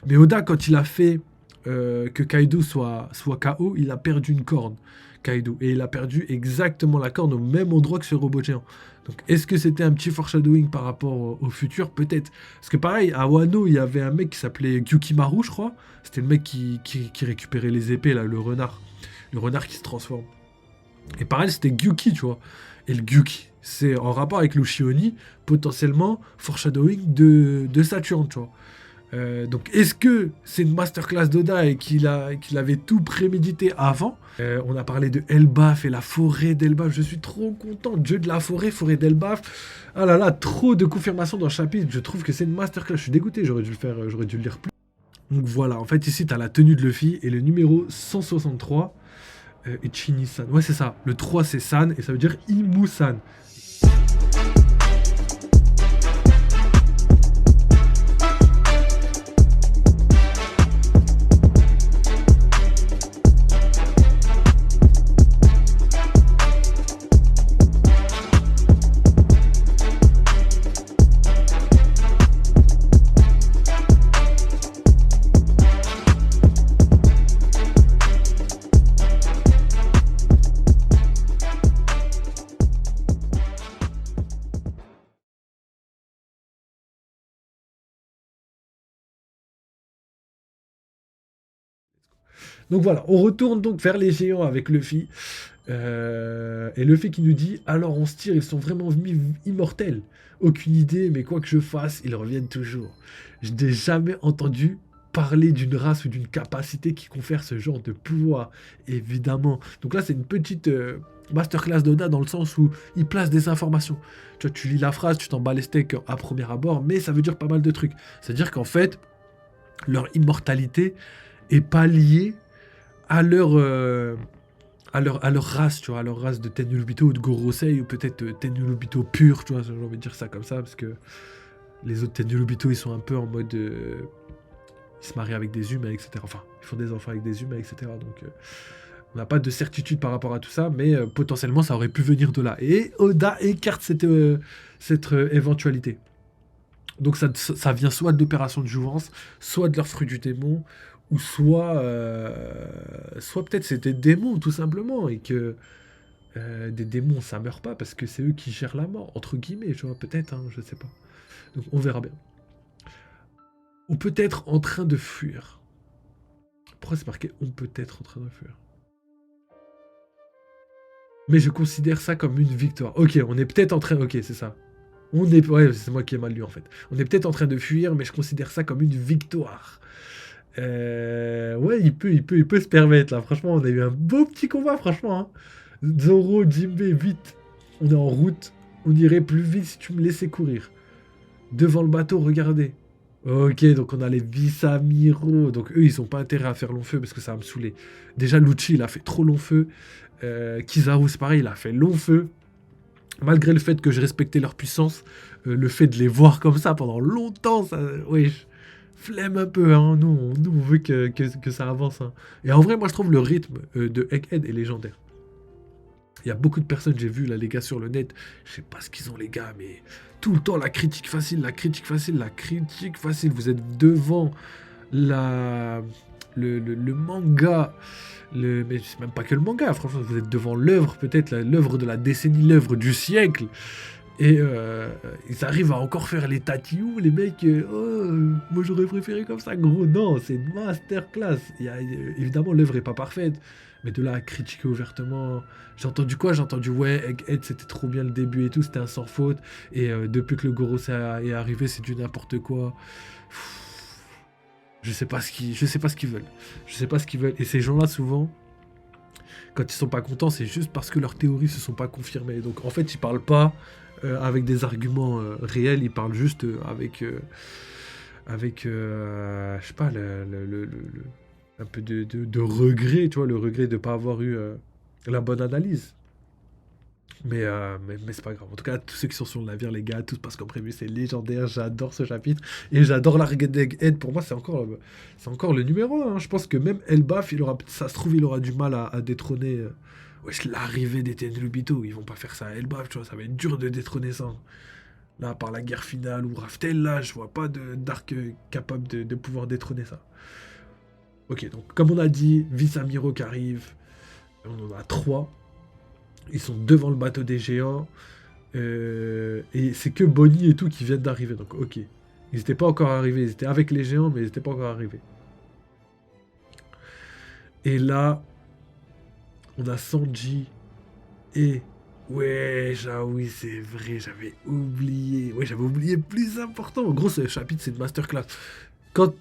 Mais Oda, quand il a fait que Kaido soit KO, il a perdu une corne, Kaido. Et il a perdu exactement la corne au même endroit que ce robot géant. Donc, est-ce que c'était un petit foreshadowing par rapport au futur? Peut-être. Parce que pareil, à Wano, il y avait un mec qui s'appelait Gyukimaru, je crois. C'était le mec qui récupérait les épées, là, le renard. Le renard qui se transforme. Et pareil, c'était Gyuki, tu vois. Et le Gyuki, c'est en rapport avec l'Ushioni, potentiellement foreshadowing de Saturn, tu vois. Donc, est-ce que c'est une masterclass d'Oda et qu'il avait tout prémédité avant? On a parlé de Elbaf et la forêt d'Elbaf. Je suis trop content. Dieu de la forêt, forêt d'Elbaf. Ah là là, trop de confirmations dans le chapitre. Je trouve que c'est une masterclass. Je suis dégoûté, j'aurais dû le faire, j'aurais dû le lire plus. Donc voilà, en fait, ici, tu as la tenue de Luffy et le numéro 163. Ichini-san. Ouais, c'est ça. Le 3, c'est San et ça veut dire Imu-san. Donc voilà, on retourne donc vers les géants avec Luffy. Et Luffy qui nous dit: alors on se tire, ils sont vraiment immortels. Aucune idée, mais quoi que je fasse, ils reviennent toujours. Je n'ai jamais entendu parler d'une race ou d'une capacité qui confère ce genre de pouvoir, évidemment. Donc là, c'est une petite masterclass d'Oda dans le sens où il place des informations. Tu vois, tu lis la phrase, tu t'en bats les steaks à premier abord, mais ça veut dire pas mal de trucs. C'est-à-dire qu'en fait, leur immortalité est pas liée à leur race, tu vois, à leur race de Tenryubito ou de Gorosei, ou peut-être Tenryubito pur, tu vois, j'ai envie de dire ça comme ça, parce que les autres Tenryubito, ils sont un peu en mode... ils se marient avec des humains, etc. Enfin, ils font des enfants avec des humains, etc. Donc, on n'a pas de certitude par rapport à tout ça, mais potentiellement, ça aurait pu venir de là. Et Oda écarte cette éventualité. Donc ça vient soit de l'opération de jouvence, soit de leur fruit du démon, ou soit peut-être c'était des démons tout simplement, et que des démons ça meurt pas parce que c'est eux qui gèrent la mort, entre guillemets, tu vois, peut-être, hein, je sais pas. Donc on verra bien. Ou peut-être en train de fuir. Pourquoi c'est marqué on peut être en train de fuir? Mais je considère ça comme une victoire. Ok, on est peut-être en train... Ok, c'est ça. Ouais, c'est moi qui ai mal lu en fait. On est peut-être en train de fuir, mais je considère ça comme une victoire. Ouais, il peut se permettre là. Franchement, on a eu un beau petit combat, franchement. Hein. Zoro, Jinbe, vite. On est en route. On irait plus vite si tu me laissais courir. Devant le bateau, regardez. Ok, donc on a les Visamiro. Donc eux, ils ont pas intérêt à faire long feu parce que ça va me saouler. Déjà, Lucci, il a fait trop long feu. Kizaru, c'est pareil, il a fait long feu. Malgré le fait que je respectais leur puissance, le fait de les voir comme ça pendant longtemps, ça, ouais, flemme un peu, hein. Nous, on veut que ça avance. Hein. Et en vrai, moi, je trouve le rythme de Egghead est légendaire. Il y a beaucoup de personnes, j'ai vu là, les gars sur le net, je sais pas ce qu'ils ont, les gars, mais tout le temps, la critique facile, la critique facile, la critique facile. Vous êtes devant le manga. Mais c'est même pas que le manga, franchement, vous êtes devant l'œuvre, peut-être l'œuvre de la décennie, l'œuvre du siècle. Et ils arrivent à encore faire les tatillous, les mecs. Moi j'aurais préféré comme ça, gros. Non, c'est une masterclass. Évidemment, l'œuvre est pas parfaite, mais de là à critiquer ouvertement. J'ai entendu quoi? J'ai entendu ouais, Egghead c'était trop bien le début et tout, c'était un sans faute. Et depuis que le Gorosei est arrivé, c'est du n'importe quoi. Je sais pas ce qu'ils veulent. Je sais pas ce qu'ils veulent. Et ces gens-là, souvent, quand ils sont pas contents, c'est juste parce que leurs théories se sont pas confirmées. Donc en fait, ils parlent pas avec des arguments réels, ils parlent juste je sais pas, un peu de regret, tu vois, le regret de pas avoir eu la bonne analyse. Mais c'est pas grave. En tout cas, tous ceux qui sont sur le navire, les gars, tout se passe comme prévu. C'est légendaire. J'adore ce chapitre. Et j'adore l'arc d'Egghead. Pour moi, c'est encore le numéro 1. Hein. Je pense que même Elbaf, ça se trouve, il aura du mal à détrôner. Wesh, l'arrivée des Tenryubito. Ils vont pas faire ça à Elbaf, tu vois. Ça va être dur de détrôner ça. Là, par la guerre finale ou Raftel, là, je vois pas d'arc capable de pouvoir détrôner ça. Ok, donc comme on a dit, vice-amiraux qui arrivent, on en a 3. Ils sont devant le bateau des géants. Et c'est que Bonnie et tout qui viennent d'arriver. Donc ok. Ils n'étaient pas encore arrivés. Ils étaient avec les géants, mais ils n'étaient pas encore arrivés. Et là, on a Sanji et... Ouais, oui, c'est vrai, j'avais oublié. Ouais, j'avais oublié plus important. En gros, ce chapitre, c'est une masterclass. Quand...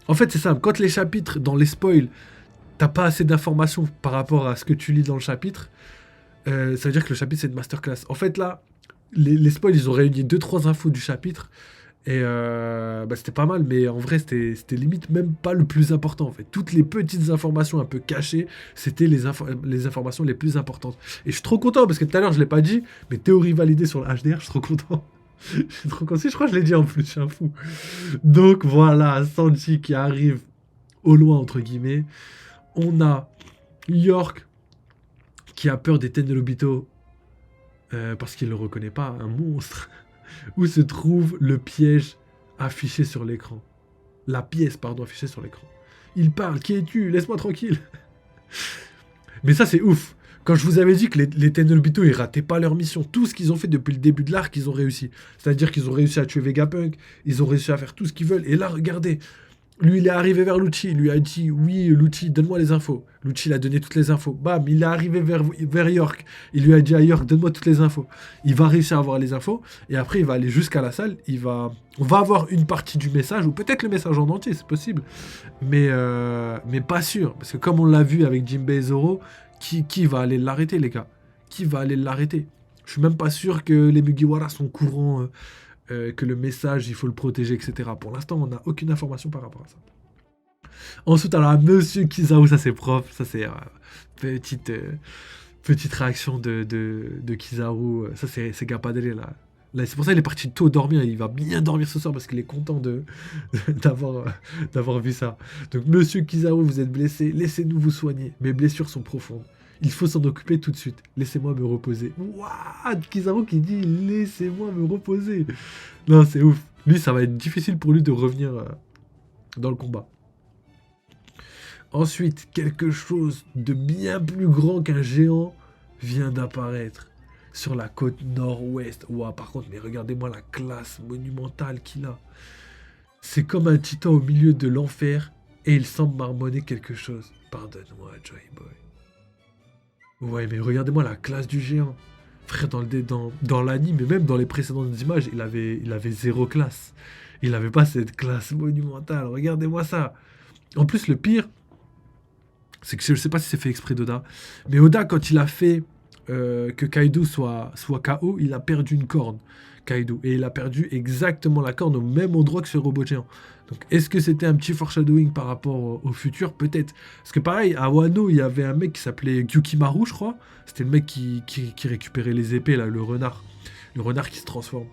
En fait, c'est simple. Quand les chapitres, dans les spoils, t'as pas assez d'informations par rapport à ce que tu lis dans le chapitre, ça veut dire que le chapitre, c'est une masterclass. En fait, là, les spoils, ils ont réuni deux trois infos du chapitre. Et bah, c'était pas mal, mais en vrai, c'était limite même pas le plus important, en fait. Toutes les petites informations un peu cachées, c'était les informations les plus importantes. Et je suis trop content, parce que tout à l'heure, je l'ai pas dit, mais théorie validée sur le HDR, je suis trop content. Je suis trop content. Si, je crois que je l'ai dit en plus, je suis un fou. Donc voilà, Sanji qui arrive au loin, entre guillemets. On a York qui a peur des Tenryubito parce qu'il ne le reconnaît pas, un monstre. Où se trouve le piège affiché sur l'écran. La pièce, pardon, affichée sur l'écran. Il parle, qui es-tu? Laisse-moi tranquille. Mais ça, c'est ouf. Quand je vous avais dit que les Tenryubito, ils rataient pas leur mission, tout ce qu'ils ont fait depuis le début de l'arc, ils ont réussi. C'est-à-dire qu'ils ont réussi à tuer Vegapunk, ils ont réussi à faire tout ce qu'ils veulent. Et là, regardez, lui, il est arrivé vers Lucci, il lui a dit, oui, Lucci, donne-moi les infos. Lucci, il a donné toutes les infos. Bam, il est arrivé vers York. Il lui a dit à York, donne-moi toutes les infos. Il va réussir à avoir les infos. Et après, il va aller jusqu'à la salle. On va avoir une partie du message, ou peut-être le message en entier, c'est possible. Mais pas sûr. Parce que comme on l'a vu avec Jinbei et Zoro, qui va aller l'arrêter, les gars? Qui va aller l'arrêter? Je suis même pas sûr que les Mugiwara sont courants... que le message, il faut le protéger, etc. Pour l'instant, on n'a aucune information par rapport à ça. Ensuite, alors, Monsieur Kizaru, ça c'est propre, ça c'est petite, petite réaction de Kizaru, ça c'est Gappadele, là. Là, c'est pour ça qu'il est parti tôt dormir, il va bien dormir ce soir parce qu'il est content d'avoir vu ça. Donc, Monsieur Kizaru, vous êtes blessé, laissez-nous vous soigner, mes blessures sont profondes. Il faut s'en occuper tout de suite. Laissez-moi me reposer. What? Kizaru qui dit laissez-moi me reposer. Non, c'est ouf. Lui, ça va être difficile pour lui de revenir dans le combat. Ensuite, quelque chose de bien plus grand qu'un géant vient d'apparaître sur la côte nord-ouest. Ouah, par contre, mais regardez-moi la classe monumentale qu'il a. C'est comme un titan au milieu de l'enfer et il semble marmonner quelque chose. Pardonne-moi, Joy Boy. Ouais, mais regardez-moi la classe du géant. Frère, dans l'anime, et même dans les précédentes images, il avait zéro classe. Il n'avait pas cette classe monumentale. Regardez-moi ça. En plus, le pire, c'est que je ne sais pas si c'est fait exprès d'Oda, mais Oda, quand il a fait que Kaido soit KO, il a perdu une corne. Kaido. Et il a perdu exactement la corne au même endroit que ce robot géant. Donc, est-ce que c'était un petit foreshadowing par rapport au futur? Peut-être. Parce que pareil, à Wano, il y avait un mec qui s'appelait Gyukimaru, je crois. C'était le mec qui récupérait les épées, là, le renard. Le renard qui se transforme.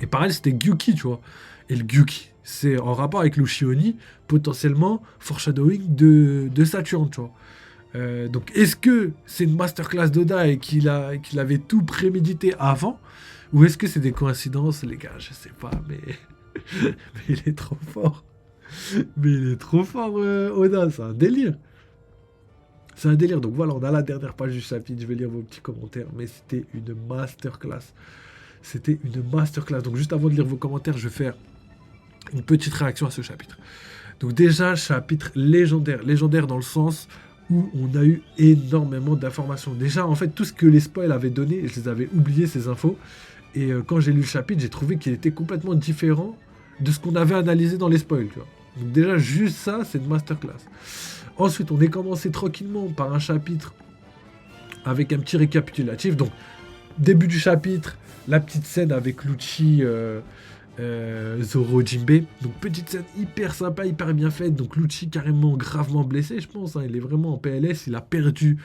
Et pareil, c'était Gyuki, tu vois. Et le Gyuki, c'est en rapport avec l'Ushioni, potentiellement foreshadowing de Saturne, tu vois. Donc, est-ce que c'est une masterclass d'Oda et qu'il avait tout prémédité avant? Ou est-ce que c'est des coïncidences, les gars? Je sais pas, mais... mais il est trop fort. Mais il est trop fort, Oda, c'est un délire. C'est un délire. Donc voilà, on a la dernière page du chapitre. Je vais lire vos petits commentaires. Mais c'était une masterclass. C'était une masterclass. Donc juste avant de lire vos commentaires, je vais faire une petite réaction à ce chapitre. Donc déjà, chapitre légendaire. Légendaire dans le sens où on a eu énormément d'informations. Déjà, en fait, tout ce que les spoils avaient donné, je les avais oubliés, ces infos. Et quand j'ai lu le chapitre, j'ai trouvé qu'il était complètement différent de ce qu'on avait analysé dans les spoils. Tu vois. Donc déjà, juste ça, c'est une masterclass. Ensuite, on est commencé tranquillement par un chapitre avec un petit récapitulatif. Donc, début du chapitre, la petite scène avec Lucci, Zoro, Jinbei. Donc, petite scène hyper sympa, hyper bien faite. Donc, Lucci carrément gravement blessé, je pense. Hein. Il est vraiment en PLS. Il a perdu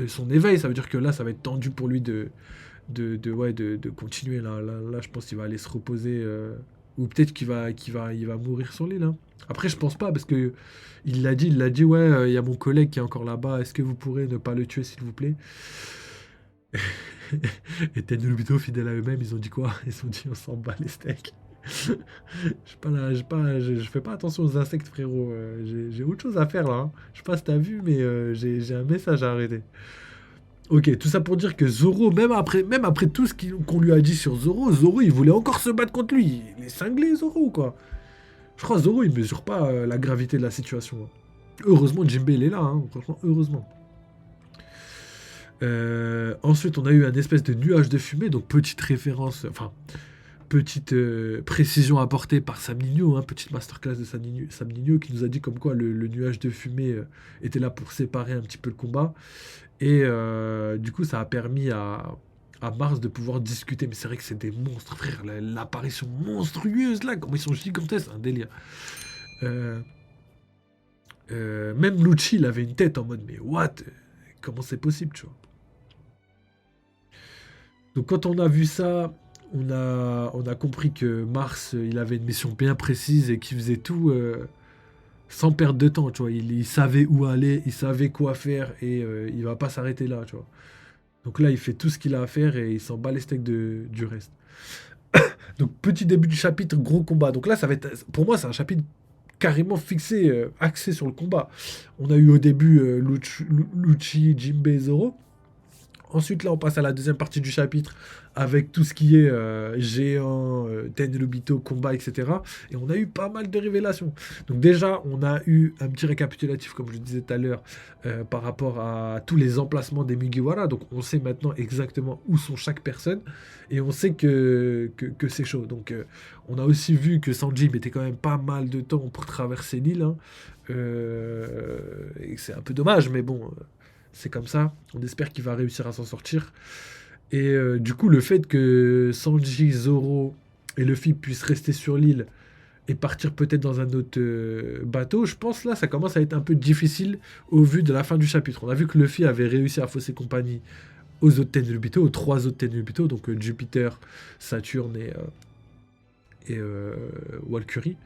son éveil. Ça veut dire que là, ça va être tendu pour lui de continuer. Là, je pense qu'il va aller se reposer. Ou peut-être qu'il va mourir sur l'île. Hein. Après, je pense pas, parce que il l'a dit, ouais, il y a mon collègue qui est encore là-bas. Est-ce que vous pourrez ne pas le tuer, s'il vous plaît? Et Tenryubito, fidèles à eux-mêmes, ils ont dit quoi? Ils ont dit on s'en bat les steaks. Je fais pas attention aux insectes, frérot. J'ai autre chose à faire là, hein. Je sais pas si t'as vu, mais j'ai un message à arrêter. Ok, tout ça pour dire que Zoro, même après tout qu'on lui a dit sur Zoro, Zoro il voulait encore se battre contre lui. Il est cinglé, Zoro, quoi. Je crois que Zoro il mesure pas la gravité de la situation, hein. Heureusement, Jinbei il est là, hein. Franchement, heureusement. Ensuite, on a eu un espèce de nuage de fumée, donc petite référence, enfin, petite précision apportée par Sam Nino, hein, petite masterclass de Sam Nino qui nous a dit comme quoi le nuage de fumée était là pour séparer un petit peu le combat. Et du coup, ça a permis à Mars de pouvoir discuter. Mais c'est vrai que c'est des monstres, frère. L'apparition monstrueuse, là, comment ils sont gigantesques, un délire. Euh, Même Lucci, il avait une tête en mode, mais what? Comment c'est possible, tu vois? Donc quand on a vu ça, on a compris que Mars, il avait une mission bien précise et qu'il faisait tout sans perdre de temps, tu vois. Il savait où aller, il savait quoi faire et il va pas s'arrêter là, tu vois. Donc là, il fait tout ce qu'il a à faire et il s'en bat les steaks du reste. Donc petit début du chapitre, gros combat. Donc là, ça va être, pour moi, c'est un chapitre carrément fixé, axé sur le combat. On a eu au début Lucci, Jinbei, Zoro. Ensuite, là, on passe à la deuxième partie du chapitre avec tout ce qui est géant, Tenryubito, combat, etc. Et on a eu pas mal de révélations. Donc déjà, on a eu un petit récapitulatif, comme je le disais tout à l'heure, par rapport à tous les emplacements des Mugiwara. Donc on sait maintenant exactement où sont chaque personne. Et on sait que c'est chaud. Donc on a aussi vu que Sanji mettait quand même pas mal de temps pour traverser l'île, hein. Et c'est un peu dommage, mais bon, c'est comme ça. On espère qu'il va réussir à s'en sortir. Et du coup, le fait que Sanji, Zoro et Luffy puissent rester sur l'île et partir peut-être dans un autre bateau, je pense là, ça commence à être un peu difficile au vu de la fin du chapitre. On a vu que Luffy avait réussi à fausser compagnie aux autres Tenryubito, aux trois autres Tenryubito, donc Jupiter, Saturne et Valkyrie.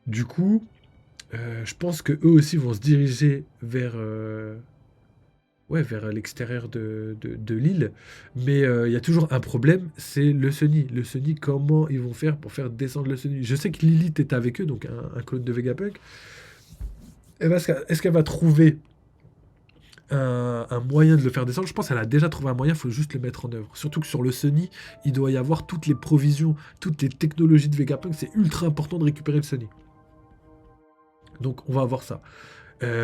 Du coup, je pense que eux aussi vont se diriger vers l'extérieur de l'île. Mais il y a toujours un problème, c'est le Sunny. Le Sunny, comment ils vont faire pour faire descendre le Sunny? Je sais que Lilith est avec eux, donc un clone de Vegapunk. Est-ce qu'elle va trouver un moyen de le faire descendre? Je pense qu'elle a déjà trouvé un moyen, il faut juste le mettre en œuvre. Surtout que sur le Sunny, il doit y avoir toutes les provisions, toutes les technologies de Vegapunk. C'est ultra important de récupérer le Sunny. Donc on va avoir ça.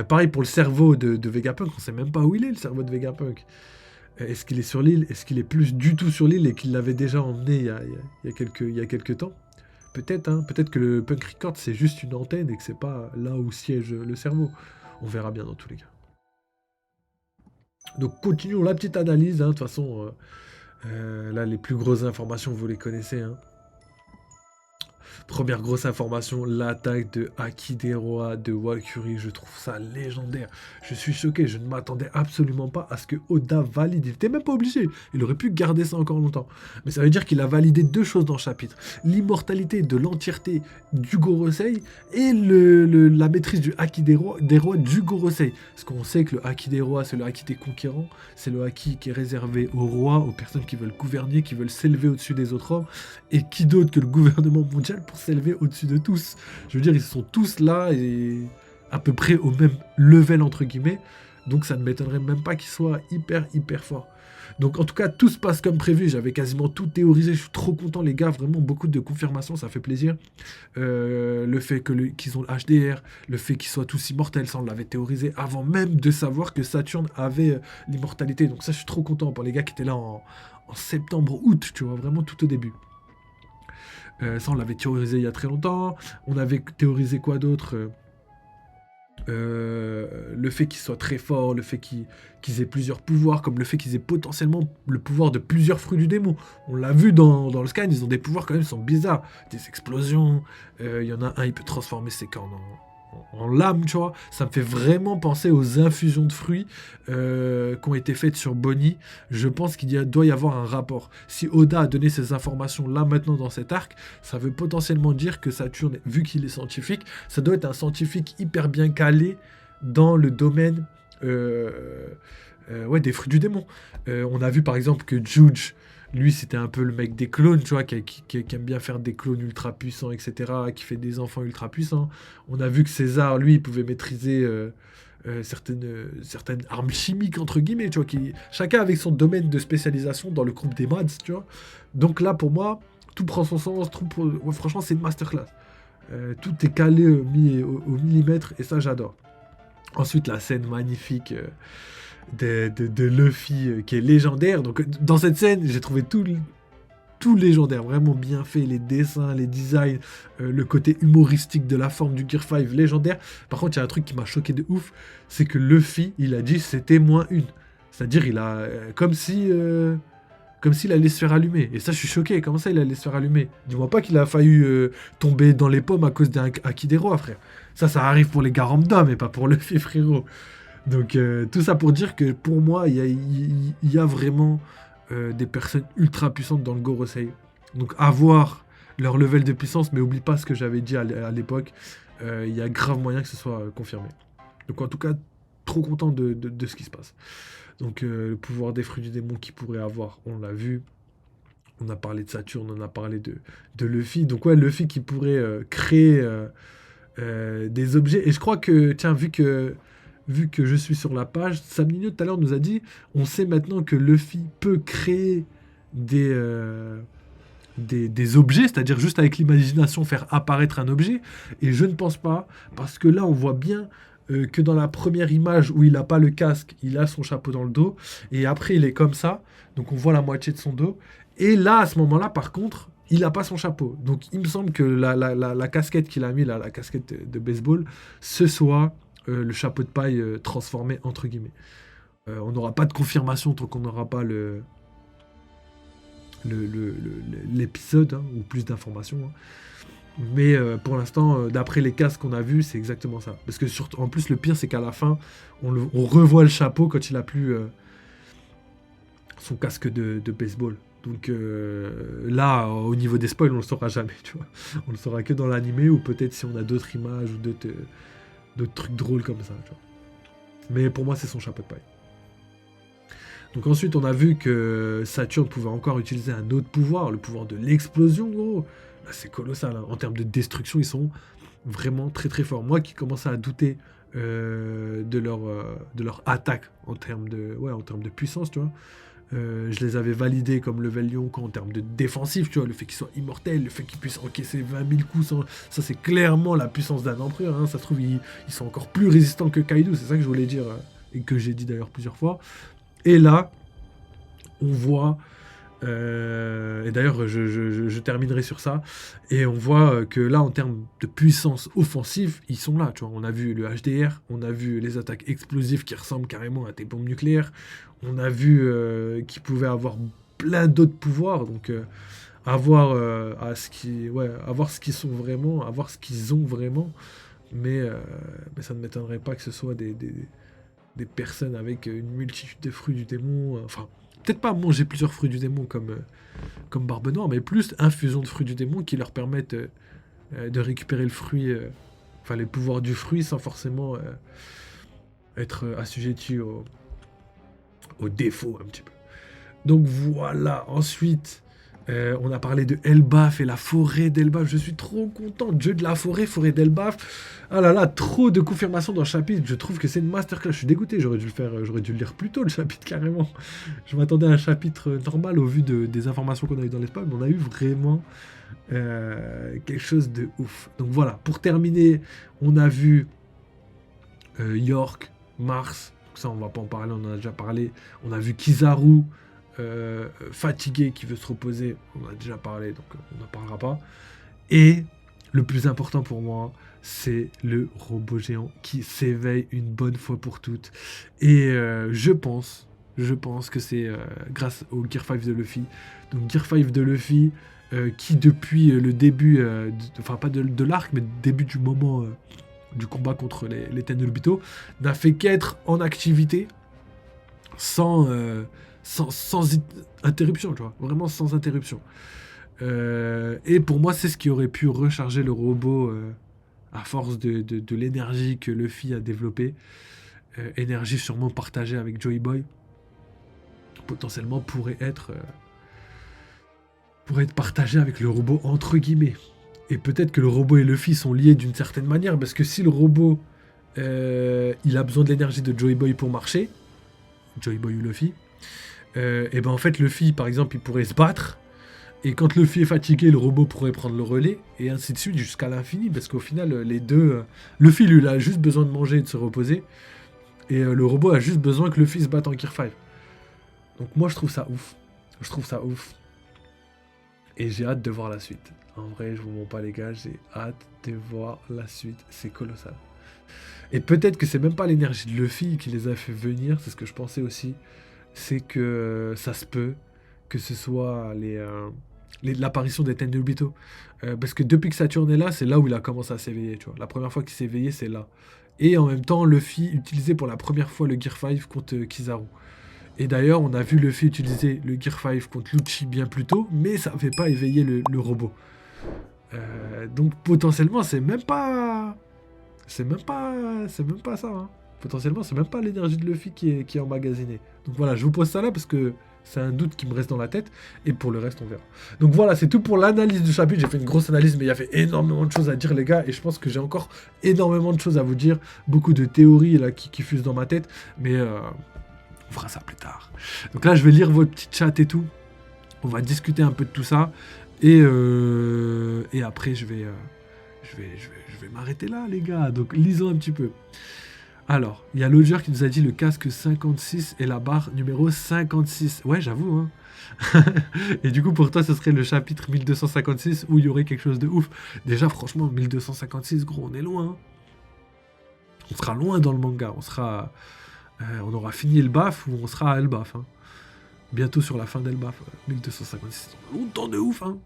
Pareil pour le cerveau de Vegapunk, on sait même pas où il est, le cerveau de Vegapunk. Est-ce qu'il est sur l'île? Est-ce qu'il est plus du tout sur l'île et qu'il l'avait déjà emmené il y a quelques temps? Peut-être, hein. Peut-être que le Punk Record c'est juste une antenne et que c'est pas là où siège le cerveau. On verra bien dans tous les cas. Donc continuons la petite analyse, hein. De toute façon, là les plus grosses informations vous les connaissez, hein. Première grosse information, l'attaque de Akideroa de Valkyrie, je trouve ça légendaire. Je suis choqué, je ne m'attendais absolument pas à ce que Oda valide. Il n'était même pas obligé, il aurait pu garder ça encore longtemps. Mais ça veut dire qu'il a validé deux choses dans le chapitre. L'immortalité de l'entièreté du Gorosei et la maîtrise du Haki des rois du Gorosei. Parce qu'on sait que le Haki des rois, c'est le Haki des conquérants, c'est le Haki qui est réservé aux rois, aux personnes qui veulent gouverner, qui veulent s'élever au-dessus des autres hommes. Et qui d'autre que le gouvernement mondial pour s'élever au-dessus de tous? Je veux dire, ils sont tous là et à peu près au même level entre guillemets. Donc ça ne m'étonnerait même pas qu'ils soient hyper forts. Donc en tout cas, tout se passe comme prévu. J'avais quasiment tout théorisé. Je suis trop content, les gars. Vraiment beaucoup de confirmations, ça fait plaisir. Le fait qu'ils ont le HDR, le fait qu'ils soient tous immortels, ça on l'avait théorisé avant même de savoir que Saturne avait l'immortalité. Donc ça, je suis trop content pour les gars qui étaient là en septembre, août, tu vois, vraiment tout au début. Ça, on l'avait théorisé il y a très longtemps. On avait théorisé quoi d'autre? Le fait qu'ils soient très forts, le fait qu'ils aient plusieurs pouvoirs, comme le fait qu'ils aient potentiellement le pouvoir de plusieurs fruits du démon. On l'a vu dans le Sky, ils ont des pouvoirs quand même qui sont bizarres. Des explosions, il y en a un, il peut transformer ses cornes en lame, tu vois. Ça me fait vraiment penser aux infusions de fruits qui ont été faites sur Bonnie. Je pense doit y avoir un rapport. Si Oda a donné ces informations là maintenant dans cet arc, ça veut potentiellement dire que Saturne, vu qu'il est scientifique, ça doit être un scientifique hyper bien calé dans le domaine ouais, des fruits du démon. On a vu par exemple que Juge, lui, c'était un peu le mec des clones, tu vois, qui aime bien faire des clones ultra puissants, etc., qui fait des enfants ultra puissants. On a vu que César, lui, il pouvait maîtriser certaines armes chimiques, entre guillemets, tu vois, chacun avec son domaine de spécialisation dans le groupe des Mads, tu vois. Donc là, pour moi, tout prend son sens, ouais, franchement, c'est une masterclass. Tout est calé au millimètre, et ça, j'adore. Ensuite, la scène magnifique de Luffy qui est légendaire. Donc, dans cette scène, j'ai trouvé tout légendaire, vraiment bien fait, les dessins, les designs, le côté humoristique de la forme du Gear 5 légendaire. Par contre, il y a un truc qui m'a choqué de ouf, c'est que Luffy, il a dit c'était -1. C'est-à-dire, il a comme s'il allait se faire allumer. Et ça, je suis choqué. Comment ça, il allait se faire allumer? Dis-moi pas qu'il a failli tomber dans les pommes à cause d'un Akidero, frère. Ça arrive pour les gars lambda, mais pas pour Luffy, frérot. Donc, tout ça pour dire que pour moi, il y a vraiment des personnes ultra puissantes dans le Gorosei. Donc, avoir leur level de puissance, mais oublie pas ce que j'avais dit à l'époque. Il y a grave moyen que ce soit confirmé. Donc, en tout cas, trop content de ce qui se passe. Donc, le pouvoir des fruits du démon qu'il pourrait avoir, on l'a vu. On a parlé de Saturne, on a parlé de Luffy. Donc, ouais, Luffy qui pourrait créer des objets. Et je crois que, tiens, vu que je suis sur la page, Samnino tout à l'heure nous a dit, on sait maintenant que Luffy peut créer des objets, c'est-à-dire juste avec l'imagination faire apparaître un objet. Et je ne pense pas, parce que là on voit bien que dans la première image où il n'a pas le casque, il a son chapeau dans le dos, et après il est comme ça, donc on voit la moitié de son dos. Et là, à ce moment-là, par contre, il n'a pas son chapeau. Donc il me semble que la casquette qu'il a mis, la casquette de baseball, ce soit le chapeau de paille transformé, entre guillemets. On n'aura pas de confirmation tant qu'on n'aura pas l'épisode, hein, ou plus d'informations. Hein. Mais pour l'instant, d'après les casques qu'on a vus, c'est exactement ça. Parce que en plus, le pire, c'est qu'à la fin, on revoit le chapeau quand il a plus son casque de baseball. Donc là, au niveau des spoils, on le saura jamais, tu vois. On le saura que dans l'animé, ou peut-être si on a d'autres images ou d'autres trucs drôles comme ça, tu vois. Mais pour moi, c'est son chapeau de paille. Donc ensuite, on a vu que Saturne pouvait encore utiliser un autre pouvoir, le pouvoir de l'explosion, gros. Là, c'est colossal. Hein. En termes de destruction, ils sont vraiment très très forts. Moi qui commençais à douter de leur attaque en termes de puissance, tu vois. Je les avais validés comme level Yonko en termes de défensif, tu vois, le fait qu'ils soient immortels, le fait qu'ils puissent encaisser 20 000 coups, ça c'est clairement la puissance d'un empereur, hein. Ça se trouve, ils sont encore plus résistants que Kaido, c'est ça que je voulais dire, et que j'ai dit d'ailleurs plusieurs fois. Et là, on voit, et d'ailleurs je terminerai sur ça, et on voit que là, en termes de puissance offensive, ils sont là, tu vois. On a vu le HDR, on a vu les attaques explosives qui ressemblent carrément à des bombes nucléaires, on a vu qu'ils pouvaient avoir plein d'autres pouvoirs, donc à voir ce qu'ils sont vraiment, à voir ce qu'ils ont vraiment, mais ça ne m'étonnerait pas que ce soit des personnes avec une multitude de fruits du démon, enfin, peut-être pas manger plusieurs fruits du démon comme Barbe Noire, mais plus infusion de fruits du démon qui leur permettent de récupérer le fruit, enfin les pouvoirs du fruit sans forcément être assujetti au défaut un petit peu. Donc voilà, ensuite, on a parlé de Elbaf et la forêt d'Elbaf. Je suis trop content. Dieu de la forêt d'Elbaf. Ah là là, trop de confirmations dans le chapitre. Je trouve que c'est une masterclass. Je suis dégoûté. J'aurais dû le lire plus tôt, le chapitre, carrément. Je m'attendais à un chapitre normal au vu des informations qu'on a eues dans l'espace, mais on a eu vraiment quelque chose de ouf. Donc voilà, pour terminer, on a vu York, Mars. Ça, on va pas en parler, on en a déjà parlé. On a vu Kizaru. Fatigué, qui veut se reposer, on en a déjà parlé, donc on n'en parlera pas. Et le plus important pour moi, c'est le robot géant qui s'éveille une bonne fois pour toutes. Et je pense que c'est grâce au Gear 5 de Luffy. Donc Gear 5 de Luffy, qui depuis le début, enfin pas de l'arc, mais début du moment du combat contre les Tenryubito, n'a fait qu'être en activité sans interruption, tu vois, vraiment sans interruption. Et pour moi, c'est ce qui aurait pu recharger le robot à force de l'énergie que Luffy a développée. Énergie sûrement partagée avec Joy Boy. potentiellement pourrait être partagé avec le robot entre guillemets. Et peut-être que le robot et Luffy sont liés d'une certaine manière, parce que si le robot il a besoin de l'énergie de Joy Boy pour marcher, Joy Boy ou Luffy, et ben en fait Luffy par exemple il pourrait se battre, et quand Luffy est fatigué le robot pourrait prendre le relais, et ainsi de suite jusqu'à l'infini, parce qu'au final les deux, Luffy lui il a juste besoin de manger et de se reposer, et le robot a juste besoin que Luffy se batte en Gear 5. Donc moi je trouve ça ouf, et j'ai hâte de voir la suite. En vrai je vous mens pas les gars, j'ai hâte de voir la suite, c'est colossal. Et peut-être que c'est même pas l'énergie de Luffy qui les a fait venir, c'est ce que je pensais aussi. C'est que ça se peut que ce soit l'apparition des Tenryubito. Parce que depuis que Saturne est là, c'est là où il a commencé à s'éveiller, tu vois. La première fois qu'il s'est éveillé, c'est là. Et en même temps, Luffy utilisait pour la première fois le Gear 5 contre Kizaru. Et d'ailleurs, on a vu Luffy utiliser le Gear 5 contre Lucci bien plus tôt, mais ça ne fait pas éveiller le robot. Donc potentiellement, c'est même pas ça. Hein. Potentiellement, c'est même pas l'énergie de Luffy qui est emmagasinée. Donc voilà, je vous pose ça là parce que c'est un doute qui me reste dans la tête. Et pour le reste, on verra. Donc voilà, c'est tout pour l'analyse du chapitre. J'ai fait une grosse analyse, mais il y avait énormément de choses à dire, les gars. Et je pense que j'ai encore énormément de choses à vous dire. Beaucoup de théories là qui fusent dans ma tête. Mais on fera ça plus tard. Donc là, je vais lire votre petit chat et tout. On va discuter un peu de tout ça. Et après, je vais m'arrêter là, les gars. Donc, lisons un petit peu. Alors, il y a Lodger qui nous a dit le casque 56 et la barre numéro 56. Ouais, j'avoue, hein. Et du coup, pour toi, ce serait le chapitre 1256 où il y aurait quelque chose de ouf. Déjà, franchement, 1256, gros, on est loin. Hein. On sera loin dans le manga. On aura fini Elbaf ou on sera à Elbaf. Hein. Bientôt sur la fin d'Elbaf. 1256. Longtemps de ouf, hein.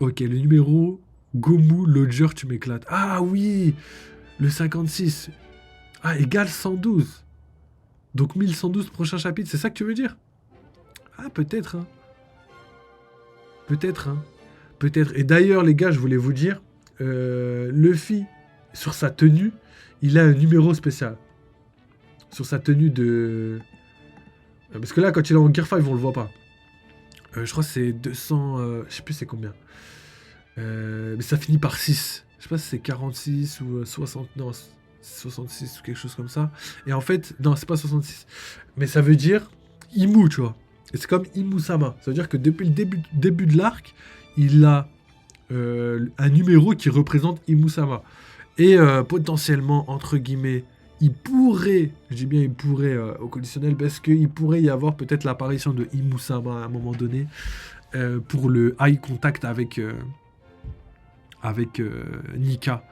Ok, le numéro Gomu Lodger, tu m'éclates. Ah oui, le 56. Ah, égale 112. Donc 1112 prochain chapitre, c'est ça que tu veux dire? Ah, peut-être, hein. Peut-être, hein. Peut-être. Et d'ailleurs, les gars, je voulais vous dire, Luffy, sur sa tenue, il a un numéro spécial. Sur sa tenue de... Parce que là, quand il est en Gear 5, on le voit pas. Je crois que c'est 200... je sais plus c'est combien. Mais ça finit par 6. Je sais pas si c'est 46 ou 60... Non, 66 ou quelque chose comme ça. Et en fait, non, c'est pas 66. Mais ça veut dire Imu, tu vois. Et c'est comme Imu-sama. Ça veut dire que depuis le début de l'arc, il a un numéro qui représente Imu-sama. Et potentiellement, entre guillemets, il pourrait, je dis bien il pourrait au conditionnel, parce qu'il pourrait y avoir peut-être l'apparition de Imu-sama à un moment donné pour le eye contact avec Nika.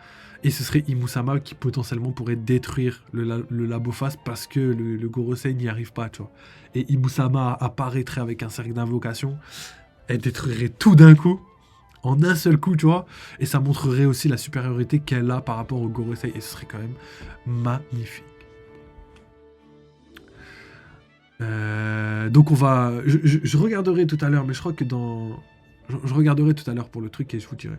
Et ce serait Imu-sama qui potentiellement pourrait détruire le Labophase parce que le Gorosei n'y arrive pas, tu vois. Et Imu-sama apparaîtrait avec un cercle d'invocation, elle détruirait tout d'un coup, en un seul coup, tu vois. Et ça montrerait aussi la supériorité qu'elle a par rapport au Gorosei. Et ce serait quand même magnifique. Donc on va... Je regarderai tout à l'heure, mais je crois que dans... Je regarderai tout à l'heure pour le truc et je vous dirai.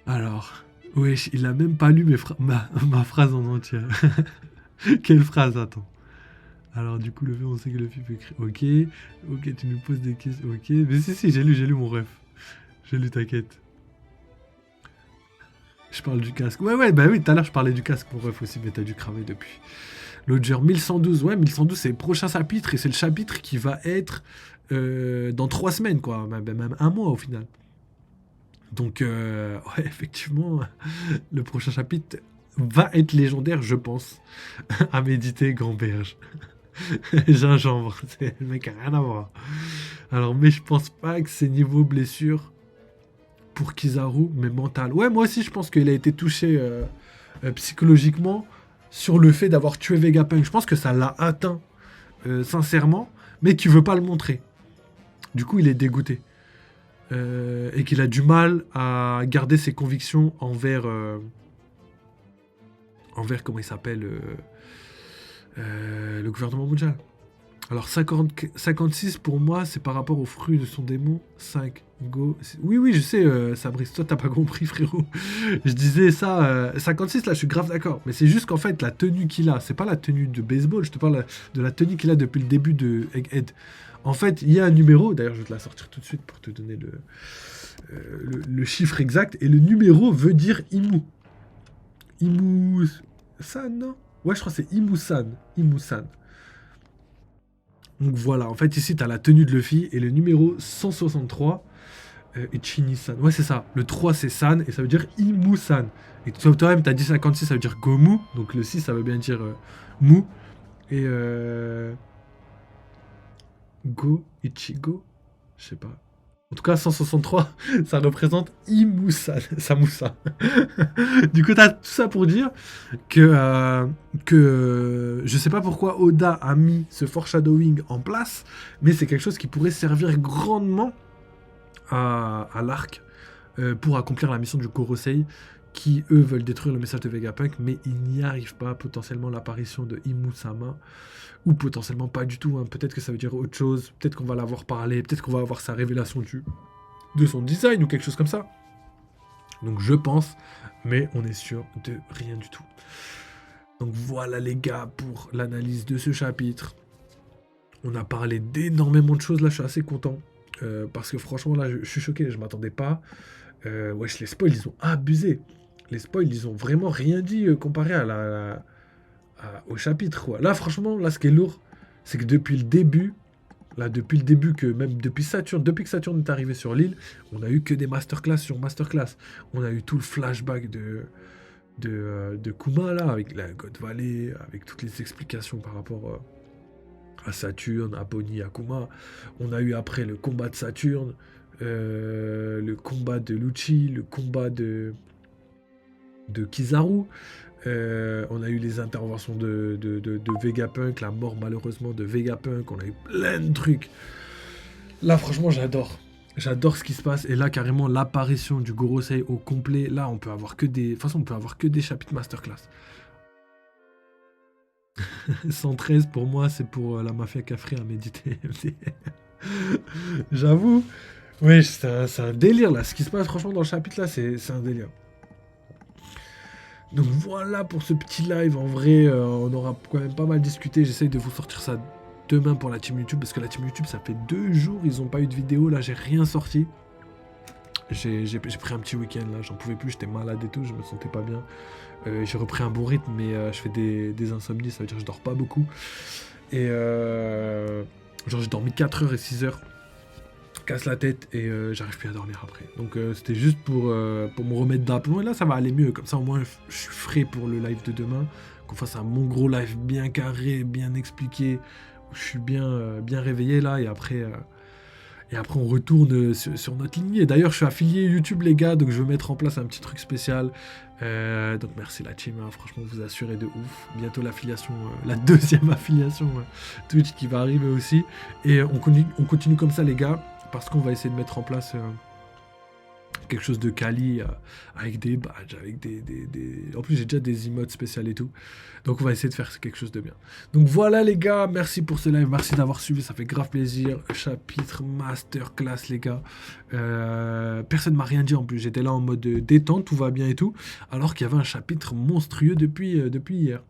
Alors, wesh, il a même pas lu ma phrase en entière. Quelle phrase, attends. Alors, du coup, on sait que le film peut écrire. Ok, tu nous poses des questions. Ok, mais si, j'ai lu mon ref. J'ai lu, t'inquiète. Je parle du casque. Ouais, bah oui, tout à l'heure, je parlais du casque, mon ref aussi, mais t'as dû cramer depuis. Lodger 1112, ouais, 1112, c'est le prochain chapitre, et c'est le chapitre qui va être dans 3 semaines, quoi. Même un mois, au final. Donc, ouais, effectivement, le prochain chapitre va être légendaire, je pense. À méditer, Grandberge. Gingembre, le mec a rien à voir. Alors, mais je pense pas que c'est niveau blessure pour Kizaru, mais mental. Ouais, moi aussi, je pense qu'il a été touché psychologiquement sur le fait d'avoir tué Vegapunk. Je pense que ça l'a atteint, sincèrement, mais qu'il veut pas le montrer. Du coup, il est dégoûté. Et qu'il a du mal à garder ses convictions envers comment il s'appelle le gouvernement mondial. Alors 56 pour moi, c'est par rapport au fruit de son démon. 5, go. Oui, oui, je sais, Sabris, toi t'as pas compris, frérot. Je disais ça, 56 là, je suis grave d'accord. Mais c'est juste qu'en fait, la tenue qu'il a, c'est pas la tenue de baseball, je te parle de la tenue qu'il a depuis le début de Egghead. En fait, il y a un numéro, d'ailleurs je vais te la sortir tout de suite pour te donner le chiffre exact. Et le numéro veut dire Imu. Imu-san, non? Ouais, je crois que c'est Imu-san. Imu-san. Donc voilà, en fait ici tu as la tenue de Luffy et le numéro 163, Ichini-san. Ouais c'est ça, le 3 c'est San et ça veut dire Imu-san. Et toi-même t'as dit 56, ça veut dire Gomu, donc le 6 ça veut bien dire Mu. Et Go, Ichigo, je sais pas. En tout cas 163, ça représente Imu-san, Samusa. Du coup t'as tout ça pour dire que je sais pas pourquoi Oda a mis ce foreshadowing en place, mais c'est quelque chose qui pourrait servir grandement à l'arc pour accomplir la mission du Gorosei, qui eux veulent détruire le message de Vegapunk, mais ils n'y arrivent pas. Potentiellement l'apparition de Imu-sama, ou potentiellement pas du tout, hein. Peut-être que ça veut dire autre chose, peut-être qu'on va l'avoir parlé, peut-être qu'on va avoir sa révélation de son design ou quelque chose comme ça. Donc je pense, mais on est sûr de rien du tout. Donc voilà les gars pour l'analyse de ce chapitre. On a parlé d'énormément de choses, là je suis assez content. Parce que franchement là je suis choqué, je m'attendais pas. Wesh, les spoils ils ont abusé. Les spoils ils ont vraiment rien dit comparé au chapitre, quoi. Là franchement, là ce qui est lourd, c'est que depuis le début, que même depuis que Saturne est arrivé sur l'île, on a eu que des masterclass sur masterclass. On a eu tout le flashback de Kuma là, avec la God Valley, avec toutes les explications par rapport à Saturne, à Bonnie, à Kuma. On a eu après le combat de Saturne, le combat de Lucci, le combat de Kizaru. On a eu les interventions de Vegapunk, la mort malheureusement de Vegapunk. On a eu plein de trucs. Là, franchement, j'adore. J'adore ce qui se passe. Et là, carrément, l'apparition du Gorosei au complet. Là, on peut avoir que des. De toute façon, on peut avoir que des chapitres masterclass. 113 pour moi, c'est pour la mafia Cafri à méditer. J'avoue. Oui, c'est un délire là. Ce qui se passe franchement dans le chapitre là, c'est un délire. Donc voilà pour ce petit live. En vrai, on aura quand même pas mal discuté. J'essaye de vous sortir ça demain pour la team YouTube. Parce que la team YouTube, ça fait 2 jours, ils ont pas eu de vidéo. Là, j'ai rien sorti. J'ai pris un petit week-end là, j'en pouvais plus, j'étais malade et tout, je me sentais pas bien. J'ai repris un bon rythme, mais je fais des insomnies, ça veut dire que je dors pas beaucoup. Et genre j'ai dormi 4 heures et 6 heures, casse la tête et j'arrive plus à dormir après. Donc c'était juste pour me remettre d'aplomb. Et là ça va aller mieux, comme ça au moins je suis frais pour le live de demain. Qu'on fasse un bon gros live bien carré, bien expliqué, où je suis bien réveillé là et après... Et après, on retourne sur notre lignée. D'ailleurs, je suis affilié YouTube, les gars, donc je vais mettre en place un petit truc spécial. Donc merci la team, hein, franchement, vous assurez de ouf. Bientôt l'affiliation, la deuxième affiliation Twitch qui va arriver aussi. Et on continue comme ça, les gars, parce qu'on va essayer de mettre en place quelque chose de quali, avec des badges, avec des... En plus, j'ai déjà des emotes spéciales et tout. Donc, on va essayer de faire quelque chose de bien. Donc, voilà, les gars. Merci pour ce live. Merci d'avoir suivi. Ça fait grave plaisir. Chapitre masterclass, les gars. Personne m'a rien dit en plus. J'étais là en mode détente, tout va bien et tout. Alors qu'il y avait un chapitre monstrueux depuis hier.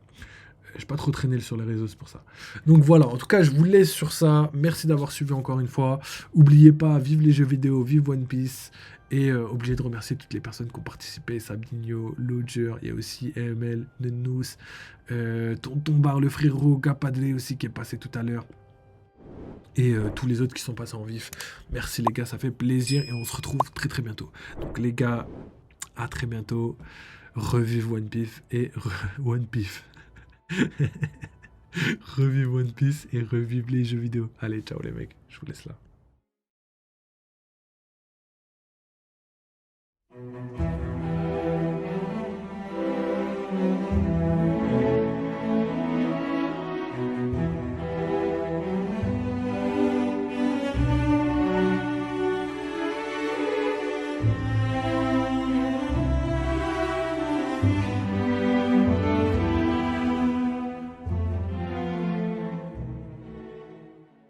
J'ai pas trop traîné sur les réseaux, c'est pour ça. Donc voilà, en tout cas, je vous laisse sur ça. Merci d'avoir suivi encore une fois. Oubliez pas, vive les jeux vidéo, vive One Piece. Et obligé de remercier toutes les personnes qui ont participé. Sabinho, Lodger, il y a aussi EML, Nenous, Tonton Bar, le frérot, Gapadley aussi qui est passé tout à l'heure. Et tous les autres qui sont passés en vif. Merci les gars, ça fait plaisir. Et on se retrouve très très bientôt. Donc les gars, à très bientôt. Revive One Piece et One Piece. Revive One Piece et revive les jeux vidéo. Allez, ciao les mecs, je vous laisse là.